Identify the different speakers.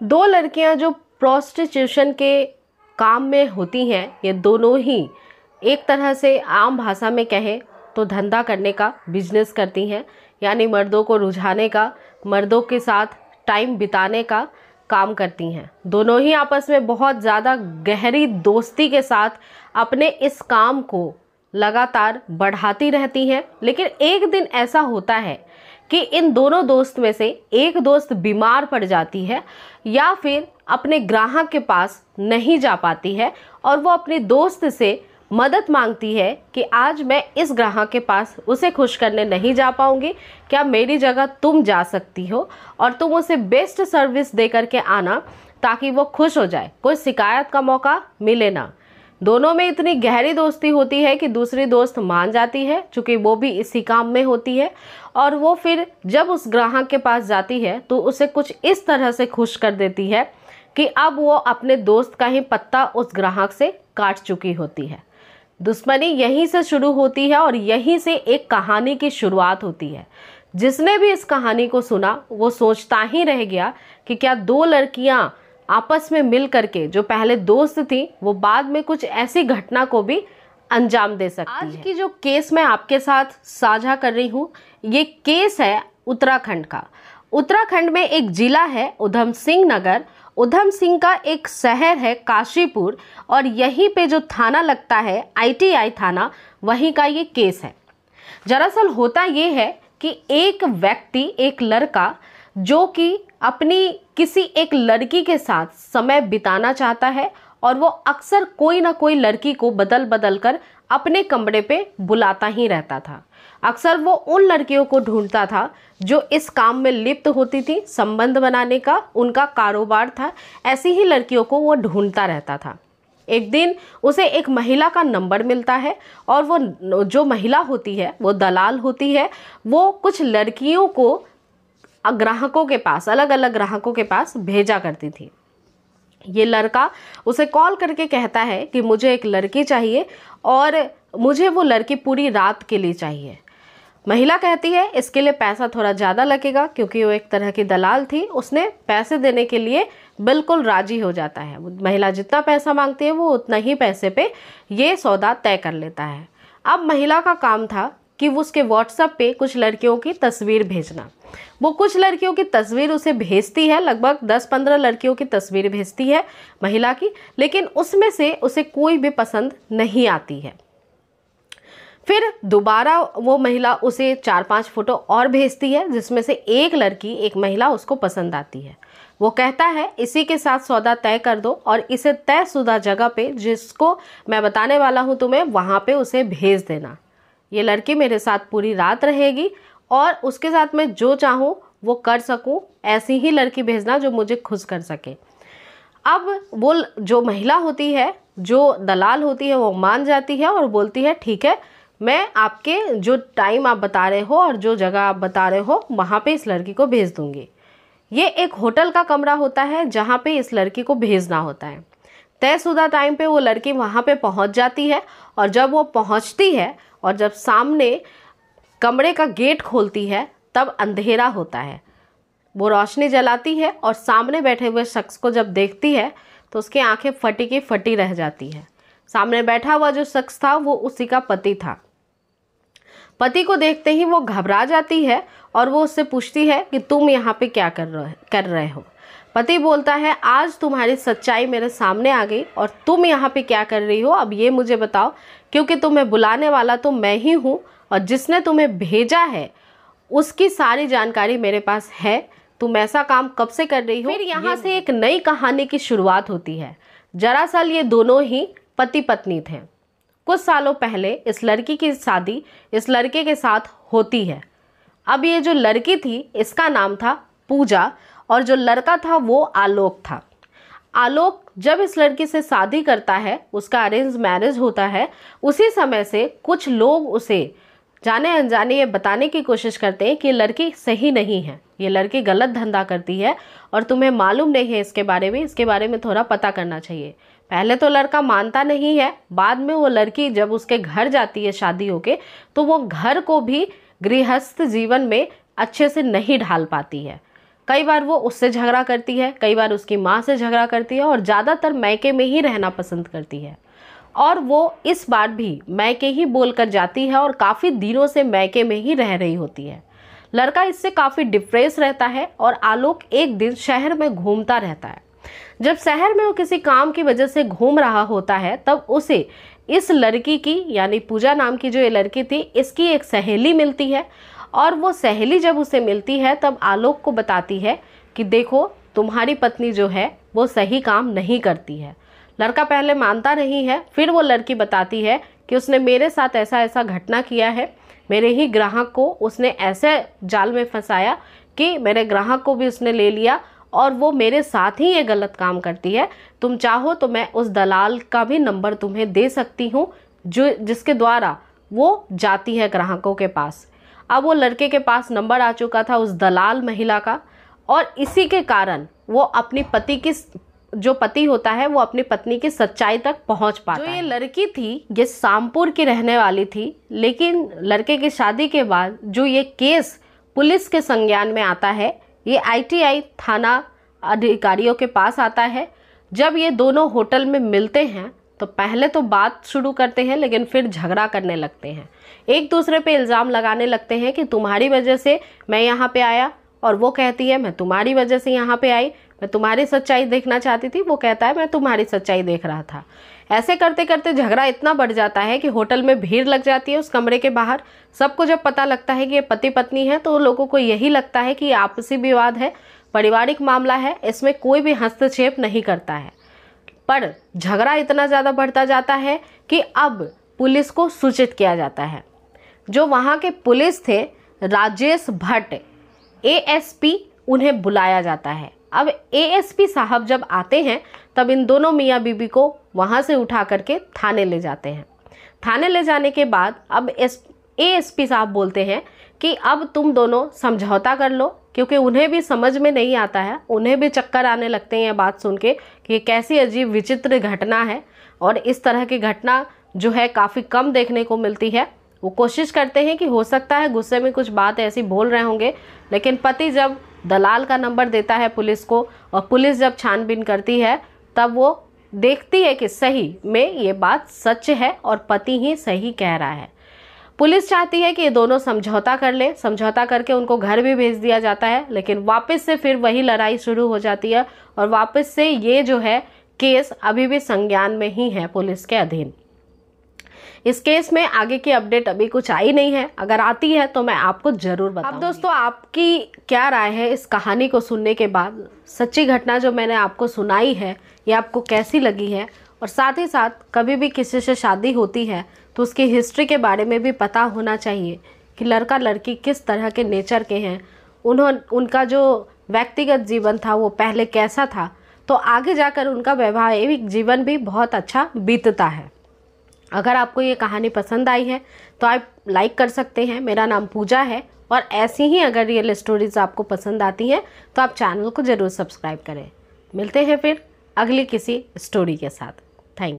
Speaker 1: दो लड़कियां जो प्रोस्टिट्यूशन के काम में होती हैं, ये दोनों ही एक तरह से आम भाषा में कहें तो धंधा करने का बिजनेस करती हैं, यानी मर्दों को रुझाने का, मर्दों के साथ टाइम बिताने का काम करती हैं। दोनों ही आपस में बहुत ज़्यादा गहरी दोस्ती के साथ अपने इस काम को लगातार बढ़ाती रहती हैं। लेकिन एक दिन ऐसा होता है कि इन दोनों दोस्त में से एक दोस्त बीमार पड़ जाती है या फिर अपने ग्राहक के पास नहीं जा पाती है और वो अपने दोस्त से मदद मांगती है कि आज मैं इस ग्राहक के पास उसे खुश करने नहीं जा पाऊंगी, क्या मेरी जगह तुम जा सकती हो और तुम उसे बेस्ट सर्विस दे करके आना ताकि वो खुश हो जाए, कोई शिकायत का मौका मिले ना। दोनों में इतनी गहरी दोस्ती होती है कि दूसरी दोस्त मान जाती है, चूँकि वो भी इसी काम में होती है, और वो फिर जब उस ग्राहक के पास जाती है तो उसे कुछ इस तरह से खुश कर देती है कि अब वो अपने दोस्त का ही पत्ता उस ग्राहक से काट चुकी होती है। दुश्मनी यहीं से शुरू होती है और यहीं से एक कहानी की शुरुआत होती है। जिसने भी इस कहानी को सुना वो सोचता ही रह गया कि क्या दो लड़कियां आपस में मिल करके, जो पहले दोस्त थी, वो बाद में कुछ ऐसी घटना को भी अंजाम दे सकती है। आज की जो केस मैं आपके साथ साझा कर रही हूँ, ये केस है उत्तराखंड का। उत्तराखंड में एक जिला है उधम सिंह नगर, उधम सिंह का एक शहर है काशीपुर, और यहीं पे जो थाना लगता है ITI थाना, वहीं का ये केस है। दरअसल होता ये है कि एक व्यक्ति, एक लड़का जो कि अपनी किसी एक लड़की के साथ समय बिताना चाहता है, और वो अक्सर कोई ना कोई लड़की को बदल बदल कर अपने कमरे पे बुलाता ही रहता था। अक्सर वो उन लड़कियों को ढूंढता था जो इस काम में लिप्त होती थी, संबंध बनाने का उनका कारोबार था, ऐसी ही लड़कियों को वो ढूंढता रहता था। एक दिन उसे एक महिला का नंबर मिलता है, और वो जो महिला होती है वो दलाल होती है। वो कुछ लड़कियों को ग्राहकों के पास, अलग अलग ग्राहकों के पास भेजा करती थी। ये लड़का उसे कॉल करके कहता है कि मुझे एक लड़की चाहिए और मुझे वो लड़की पूरी रात के लिए चाहिए। महिला कहती है इसके लिए पैसा थोड़ा ज़्यादा लगेगा, क्योंकि वो एक तरह की दलाल थी। उसने पैसे देने के लिए बिल्कुल राजी हो जाता है। महिला जितना पैसा मांगती है वो उतना ही पैसे पे ये सौदा तय कर लेता है। अब महिला का काम था कि वो उसके व्हाट्सएप पे कुछ लड़कियों की तस्वीर भेजना। वो कुछ लड़कियों की तस्वीर उसे भेजती है, लगभग 10-15 लड़कियों की तस्वीर भेजती है महिला की, लेकिन उसमें से उसे कोई भी पसंद नहीं आती है। फिर दोबारा वो महिला उसे 4-5 फोटो और भेजती है, जिसमें से एक लड़की, एक महिला उसको पसंद आती है। वो कहता है इसी के साथ सौदा तय कर दो और इसे तयशुदा जगह पे, जिसको मैं बताने वाला हूँ तुम्हें, वहाँ पे उसे भेज देना। ये लड़की मेरे साथ पूरी रात रहेगी और उसके साथ मैं जो चाहूँ वो कर सकूँ, ऐसी ही लड़की भेजना जो मुझे खुश कर सके। अब वो जो महिला होती है, जो दलाल होती है, वो मान जाती है और बोलती है ठीक है, मैं आपके जो टाइम आप बता रहे हो और जो जगह आप बता रहे हो वहाँ पे इस लड़की को भेज दूँगी। ये एक होटल का कमरा होता है जहाँ पे इस लड़की को भेजना होता है। तयशुदा टाइम पे वो लड़की वहाँ पे पहुँच जाती है, और जब वो पहुँचती है और जब सामने कमरे का गेट खोलती है तब अंधेरा होता है। वो रोशनी जलाती है और सामने बैठे हुए शख्स को जब देखती है तो उसकी आंखें फटी की फटी रह जाती है। सामने बैठा हुआ जो शख्स था वो उसी का पति था। पति को देखते ही वो घबरा जाती है और वो उससे पूछती है कि तुम यहाँ पे क्या कर रहे हो। पति बोलता है आज तुम्हारी सच्चाई मेरे सामने आ गई और तुम यहाँ पे क्या कर रही हो, अब ये मुझे बताओ, क्योंकि तुम्हें बुलाने वाला तो मैं ही हूँ और जिसने तुम्हें भेजा है उसकी सारी जानकारी मेरे पास है। तुम ऐसा काम कब से कर रही हो। फिर यहाँ से एक नई कहानी की शुरुआत होती है। दरअसल ये दोनों ही पति पत्नी थे। कुछ सालों पहले इस लड़की की शादी इस लड़के के साथ होती है। अब ये जो लड़की थी इसका नाम था पूजा और जो लड़का था वो आलोक था। आलोक जब इस लड़की से शादी करता है, उसका अरेंज मैरिज होता है, उसी समय से कुछ लोग उसे जाने अनजाने ये बताने की कोशिश करते हैं कि ये लड़की सही नहीं है, ये लड़की गलत धंधा करती है और तुम्हें मालूम नहीं है इसके बारे में थोड़ा पता करना चाहिए। पहले तो लड़का मानता नहीं है, बाद में वो लड़की जब उसके घर जाती है शादी होके, तो वो घर को भी गृहस्थ जीवन में अच्छे से नहीं ढाल पाती है। कई बार वो उससे झगड़ा करती है, कई बार उसकी माँ से झगड़ा करती है और ज़्यादातर मैके में ही रहना पसंद करती है। और वो इस बार भी मैके ही बोलकर जाती है और काफ़ी दिनों से मैके में ही रह रही होती है। लड़का इससे काफ़ी डिप्रेस रहता है और आलोक एक दिन शहर में घूमता रहता है। जब शहर में वो किसी काम की वजह से घूम रहा होता है तब उसे इस लड़की की, यानी पूजा नाम की जो ये लड़की थी, इसकी एक सहेली मिलती है। और वो सहेली जब उसे मिलती है तब आलोक को बताती है कि देखो तुम्हारी पत्नी जो है वो सही काम नहीं करती है। लड़का पहले मानता नहीं है, फिर वो लड़की बताती है कि उसने मेरे साथ ऐसा ऐसा घटना किया है, मेरे ही ग्राहक को उसने ऐसे जाल में फंसाया कि मेरे ग्राहक को भी उसने ले लिया और वो मेरे साथ ही ये गलत काम करती है। तुम चाहो तो मैं उस दलाल का भी नंबर तुम्हें दे सकती हूँ जिसके द्वारा वो जाती है ग्राहकों के पास। अब वो लड़के के पास नंबर आ चुका था उस दलाल महिला का, और इसी के कारण वो अपनी पति की, जो पति होता है वो अपनी पत्नी की सच्चाई तक पहुंच पाता है। जो ये लड़की थी ये शामपुर की रहने वाली थी, लेकिन लड़के की शादी के बाद जो ये केस पुलिस के संज्ञान में आता है, ये ITI थाना अधिकारियों के पास आता है। जब ये दोनों होटल में मिलते हैं तो पहले तो बात शुरू करते हैं, लेकिन फिर झगड़ा करने लगते हैं, एक दूसरे पे इल्ज़ाम लगाने लगते हैं कि तुम्हारी वजह से मैं यहाँ पे आया, और वो कहती है मैं तुम्हारी वजह से यहाँ पे आई, मैं तुम्हारी सच्चाई देखना चाहती थी, वो कहता है मैं तुम्हारी सच्चाई देख रहा था। ऐसे करते करते झगड़ा इतना बढ़ जाता है कि होटल में भीड़ लग जाती है उस कमरे के बाहर। सबको जब पता लगता है कि ये पति पत्नी है तो लोगों को यही लगता है कि ये आपसी विवाद है, पारिवारिक मामला है, इसमें कोई भी हस्तक्षेप नहीं करता है। पर झगड़ा इतना ज़्यादा बढ़ता जाता है कि अब पुलिस को सूचित किया जाता है। जो वहाँ के पुलिस थे राजेश भट्ट ASP, उन्हें बुलाया जाता है। अब ASP साहब जब आते हैं तब इन दोनों मियाँ बीबी को वहाँ से उठा करके थाने ले जाते हैं। थाने ले जाने के बाद अब ASP साहब बोलते हैं कि अब तुम दोनों समझौता कर लो, क्योंकि उन्हें भी समझ में नहीं आता है, उन्हें भी चक्कर आने लगते हैं ये बात सुन के कि ये कैसी अजीब विचित्र घटना है और इस तरह की घटना जो है काफ़ी कम देखने को मिलती है। वो कोशिश करते हैं कि हो सकता है गुस्से में कुछ बात ऐसी बोल रहे होंगे, लेकिन पति जब दलाल का नंबर देता है पुलिस को और पुलिस जब छानबीन करती है तब वो देखती है कि सही में ये बात सच है और पति ही सही कह रहा है। पुलिस चाहती है कि ये दोनों समझौता कर ले, समझौता करके उनको घर भी भेज दिया जाता है, लेकिन वापस से फिर वही लड़ाई शुरू हो जाती है और वापस से ये जो है केस अभी भी संज्ञान में ही है पुलिस के अधीन। इस केस में आगे की अपडेट अभी कुछ आई नहीं है, अगर आती है तो मैं आपको ज़रूर बताऊंगी। अब दोस्तों आपकी क्या राय है इस कहानी को सुनने के बाद? सच्ची घटना जो मैंने आपको सुनाई है ये आपको कैसी लगी है? और साथ ही साथ कभी भी किसी से शादी होती है तो उसकी हिस्ट्री के बारे में भी पता होना चाहिए कि लड़का लड़की किस तरह के नेचर के हैं, उनका जो व्यक्तिगत जीवन था वो पहले कैसा था, तो आगे जाकर उनका वैवाहिक जीवन भी बहुत अच्छा बीतता है। अगर आपको ये कहानी पसंद आई है तो आप लाइक कर सकते हैं। मेरा नाम पूजा है और ऐसी ही अगर रियल स्टोरीज़ आपको पसंद आती हैं तो आप चैनल को ज़रूर सब्सक्राइब करें। मिलते हैं फिर अगली किसी स्टोरी के साथ। Thank you.